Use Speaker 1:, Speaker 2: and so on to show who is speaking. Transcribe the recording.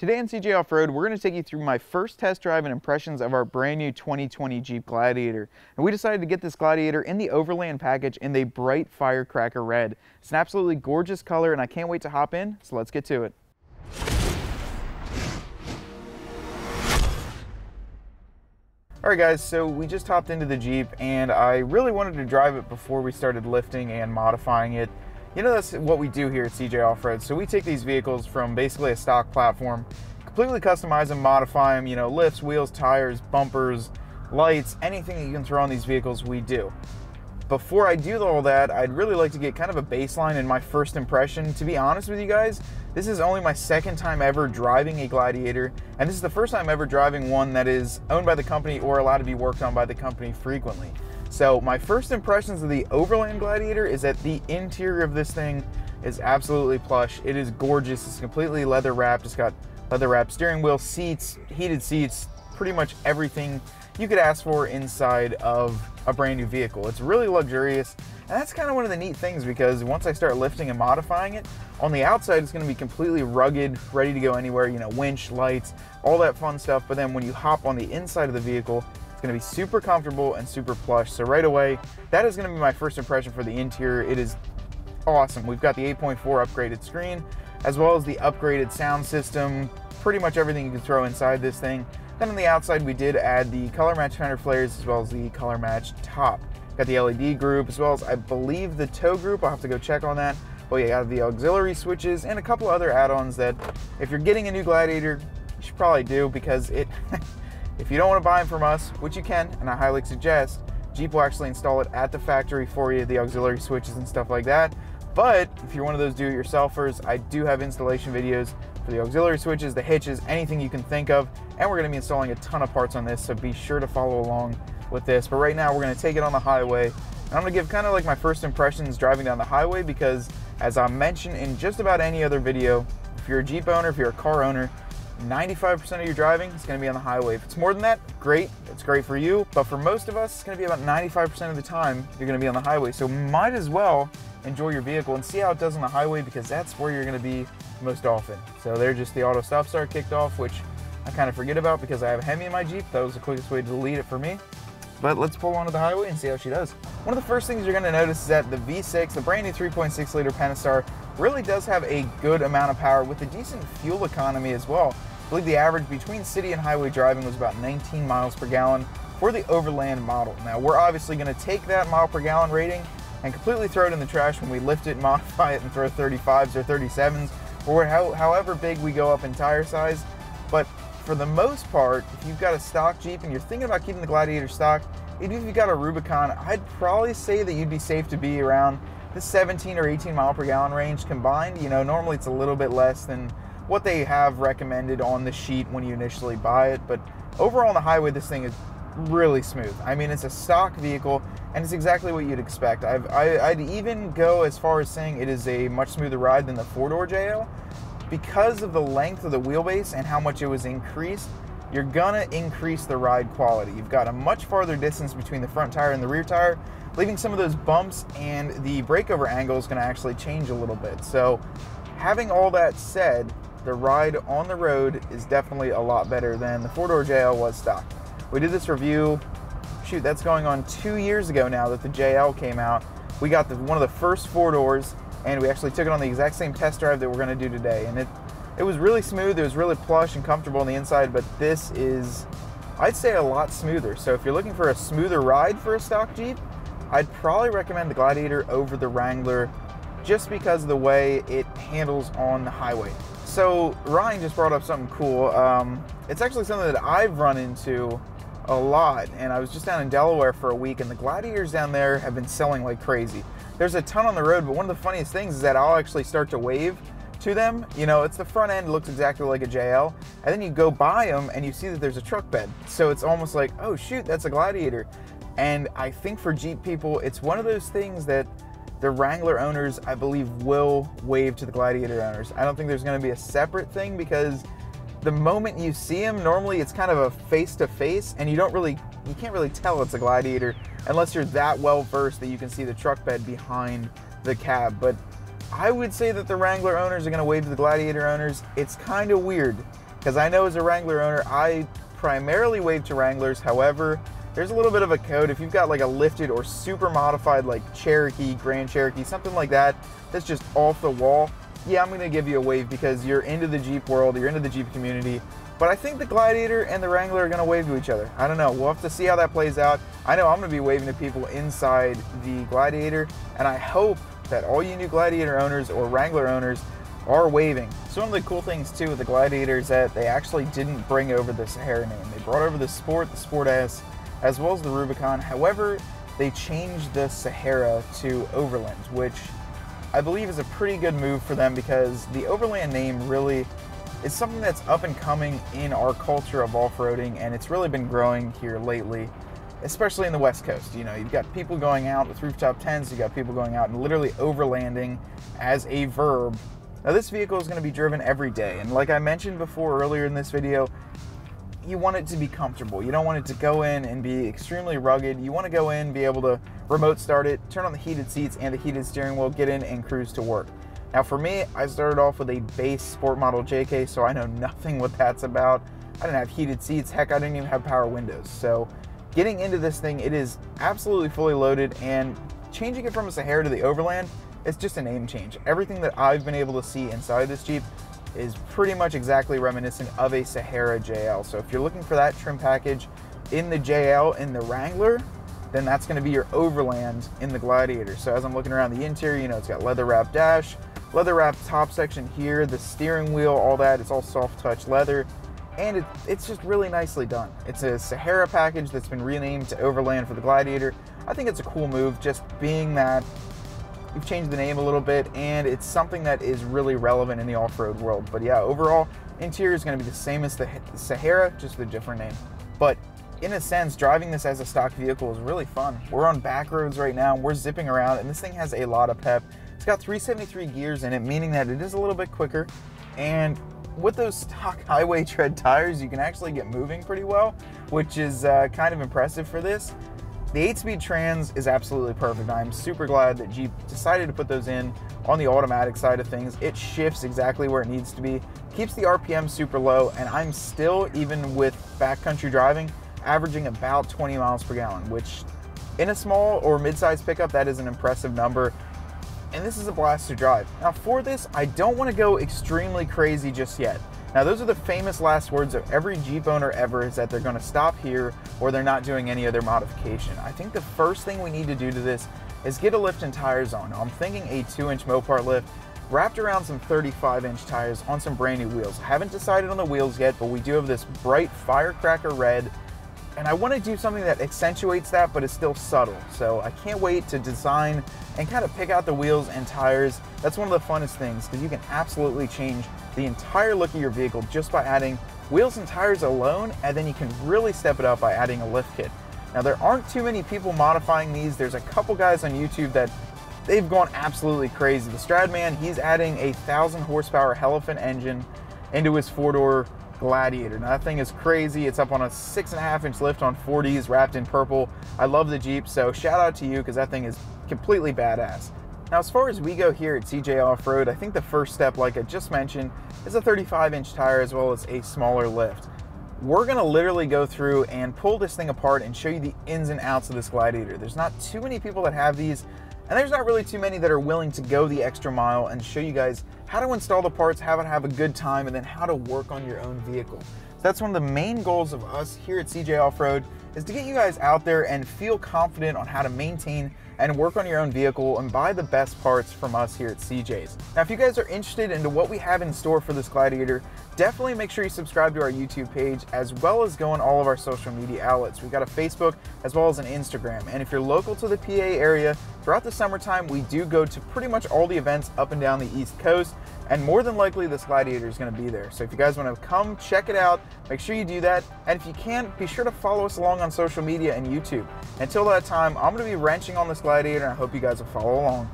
Speaker 1: Today on CJ Off-Road, we're going to take you through my first test drive and impressions of our brand new 2020 Jeep Gladiator. And we decided to get this Gladiator in the Overland package in the bright firecracker red. It's an absolutely gorgeous color and I can't wait to hop in, so let's get to it. Alright guys, so we just hopped into the Jeep and I really wanted to drive it before we started lifting and modifying it. You know, that's what we do here at CJ Off-Road. So we take these vehicles from basically a stock platform, completely customize them, modify them, you know, lifts, wheels, tires, bumpers, lights, anything that you can throw on these vehicles, we do. Before I do all that, I'd really like to get kind of a baseline in my first impression. To be honest with you guys, this is only my second time ever driving a Gladiator, and this is the first time ever driving one that is owned by the company or allowed to be worked on by the company frequently. So my first impressions of the Overland Gladiator is that the interior of this thing is absolutely plush. It is gorgeous. It's completely leather wrapped. It's got leather wrapped steering wheel, seats, heated seats, pretty much everything you could ask for inside of a brand new vehicle. It's really luxurious, and that's kind of one of the neat things, because once I start lifting and modifying it, on the outside it's going to be completely rugged, ready to go anywhere, you know, winch, lights, all that fun stuff. But then when you hop on the inside of the vehicle, it's going to be super comfortable and super plush. So right away, that is going to be my first impression for the interior. It is awesome. We've got the 8.4 upgraded screen, as well as the upgraded sound system, pretty much everything you can throw inside this thing. Then on the outside, we did add the color match fender flares, as well as the color match top. Got the LED group, as well as I believe the tow group. I'll have to go check on that. But yeah, got the auxiliary switches and a couple other add-ons that if you're getting a new Gladiator, you should probably do, because it if you don't want to buy them from us, which you can, and I highly suggest, Jeep will actually install it at the factory for you, the auxiliary switches and stuff like that. But if you're one of those do-it-yourselfers, I do have installation videos for the auxiliary switches, the hitches, anything you can think of, and we're going to be installing a ton of parts on this, so be sure to follow along with this. But right now, we're going to take it on the highway, and I'm going to give kind of like my first impressions driving down the highway, because as I mentioned in just about any other video, if you're a Jeep owner, if you're a car owner, 95% of your driving is going to be on the highway. If it's more than that, great. It's great for you. But for most of us, it's going to be about 95% of the time you're going to be on the highway. So might as well enjoy your vehicle and see how it does on the highway, because that's where you're going to be most often. So there's just the auto stop start kicked off, which I kind of forget about because I have a Hemi in my Jeep. That was the quickest way to delete it for me. But let's pull onto the highway and see how she does. One of the first things you're going to notice is that the V6, the brand new 3.6 liter Pentastar, really does have a good amount of power with a decent fuel economy as well. I believe the average between city and highway driving was about 19 miles per gallon for the Overland model. Now, we're obviously going to take that mile per gallon rating and completely throw it in the trash when we lift it, modify it, and throw 35s or 37s, or however big we go up in tire size. But for the most part, if you've got a stock Jeep and you're thinking about keeping the Gladiator stock, even if you've got a Rubicon, I'd probably say that you'd be safe to be around the 17 or 18 mile per gallon range combined. You know, normally it's a little bit less than what they have recommended on the sheet when you initially buy it, but overall on the highway, this thing is really smooth. I mean, it's a stock vehicle, and it's exactly what you'd expect. I'd even go as far as saying it is a much smoother ride than the four-door JL. Because of the length of the wheelbase and how much it was increased, you're gonna increase the ride quality. You've got a much farther distance between the front tire and the rear tire, leaving some of those bumps, and the breakover angle is gonna actually change a little bit. So having all that said, the ride on the road is definitely a lot better than the four-door JL was stock. We did this review, shoot, that's going on 2 years ago now that the JL came out. We got one of the first four doors, and we actually took it on the exact same test drive that we're going to do today. And it was really smooth, it was really plush and comfortable on the inside, but this is, I'd say, a lot smoother. So if you're looking for a smoother ride for a stock Jeep, I'd probably recommend the Gladiator over the Wrangler, just because of the way it handles on the highway. So Ryan just brought up something cool. It's actually something that I've run into a lot, and I was just down in Delaware for a week, and the Gladiators down there have been selling like crazy. There's a ton on the road, but one of the funniest things is that I'll actually start to wave to them. You know, it's the front end, looks exactly like a JL, and then you go by them and you see that there's a truck bed. So it's almost like, oh shoot, that's a Gladiator. And I think for Jeep people, it's one of those things that the Wrangler owners, I believe, will wave to the Gladiator owners. I don't think there's going to be a separate thing, because the moment you see them, normally it's kind of a face-to-face, and you can't really tell it's a Gladiator unless you're that well versed that you can see the truck bed behind the cab. But I would say that the Wrangler owners are going to wave to the Gladiator owners. It's kind of weird because I know as a Wrangler owner, I primarily wave to Wranglers. However, there's a little bit of a code. If you've got like a lifted or super modified like Cherokee, Grand Cherokee, something like that, that's just off the wall, yeah, I'm gonna give you a wave because you're into the Jeep world, you're into the Jeep community. But I think the Gladiator and the Wrangler are gonna wave to each other. I don't know, we'll have to see how that plays out. I know I'm gonna be waving to people inside the Gladiator, and I hope that all you new Gladiator owners or Wrangler owners are waving. So one of the cool things too with the Gladiator is that they actually didn't bring over the Sahara name. They brought over the Sport S, as well as the Rubicon. However, they changed the Sahara to Overland, which I believe is a pretty good move for them because the Overland name really is something that's up and coming in our culture of off-roading, and it's really been growing here lately, especially in the West Coast. You know, you've got people going out with rooftop tents, you've got people going out and literally overlanding as a verb. Now this vehicle is going to be driven every day, and like I mentioned before earlier in this video, you want it to be comfortable. You don't want it to go in and be extremely rugged. You want to go in, be able to remote start it, turn on the heated seats and the heated steering wheel, get in and cruise to work. Now for me, I started off with a base sport model JK, so I know nothing what that's about. I didn't have heated seats, heck, I didn't even have power windows. So getting into this thing, it is absolutely fully loaded, and changing it from a Sahara to the Overland, it's just a name change. Everything that I've been able to see inside this Jeep is pretty much exactly reminiscent of a Sahara JL. So if you're looking for that trim package in the JL in the Wrangler, then that's going to be your Overland in the Gladiator. So as I'm looking around the interior, you know, it's got leather wrap dash, leather wrap top section here, the steering wheel, all that, it's all soft touch leather, and it's just really nicely done. It's a Sahara package that's been renamed to Overland for the Gladiator. I think it's a cool move, just being that we've changed the name a little bit, and it's something that is really relevant in the off-road world. But yeah, overall, interior is going to be the same as the Sahara, just with a different name. But in a sense, driving this as a stock vehicle is really fun. We're on back roads right now, we're zipping around, and this thing has a lot of pep. It's got 373 gears in it, meaning that it is a little bit quicker. And with those stock highway tread tires, you can actually get moving pretty well, which is kind of impressive for this. The 8-speed trans is absolutely perfect. I'm super glad that Jeep decided to put those in on the automatic side of things. It shifts exactly where it needs to be, keeps the RPM super low, and I'm still, even with backcountry driving, averaging about 20 miles per gallon, which in a small or mid-sized pickup, that is an impressive number. And this is a blast to drive. Now for this, I don't want to go extremely crazy just yet. Now those are the famous last words of every Jeep owner ever, is that they're going to stop here or they're not doing any other modification. I think the first thing we need to do to this is get a lift and tires on. Now, I'm thinking a 2-inch Mopar lift wrapped around some 35-inch tires on some brand new wheels. I haven't decided on the wheels yet, but we do have this bright firecracker red, and I want to do something that accentuates that but is still subtle. So I can't wait to design and kind of pick out the wheels and tires. That's one of the funnest things, because you can absolutely change the entire look of your vehicle just by adding wheels and tires alone, and then you can really step it up by adding a lift kit. Now there aren't too many people modifying these. There's a couple guys on YouTube that they've gone absolutely crazy. The Stradman, he's adding a 1,000 horsepower Elephant engine into his 4-door Gladiator. Now that thing is crazy. It's up on a 6.5-inch lift on 40s wrapped in purple. I love the Jeep, so shout out to you, because that thing is completely badass. Now as far as we go here at CJ Off-Road, I think the first step, like I just mentioned, is a 35-inch tire as well as a smaller lift. We're gonna literally go through and pull this thing apart and show you the ins and outs of this Gladiator. There's not too many people that have these, and there's not really too many that are willing to go the extra mile and show you guys how to install the parts, how to have a good time, and then how to work on your own vehicle. So that's one of the main goals of us here at CJ Off-Road, is to get you guys out there and feel confident on how to maintain and work on your own vehicle and buy the best parts from us here at CJ's. Now, if you guys are interested into what we have in store for this Gladiator, definitely make sure you subscribe to our YouTube page, as well as go on all of our social media outlets. We've got a Facebook as well as an Instagram. And if you're local to the PA area, throughout the summertime, we do go to pretty much all the events up and down the East Coast, and more than likely this Gladiator is going to be there. So if you guys want to come check it out, make sure you do that. And if you can, be sure to follow us along on social media and YouTube. Until that time, I'm going to be wrenching on this Gladiator, and I hope you guys will follow along.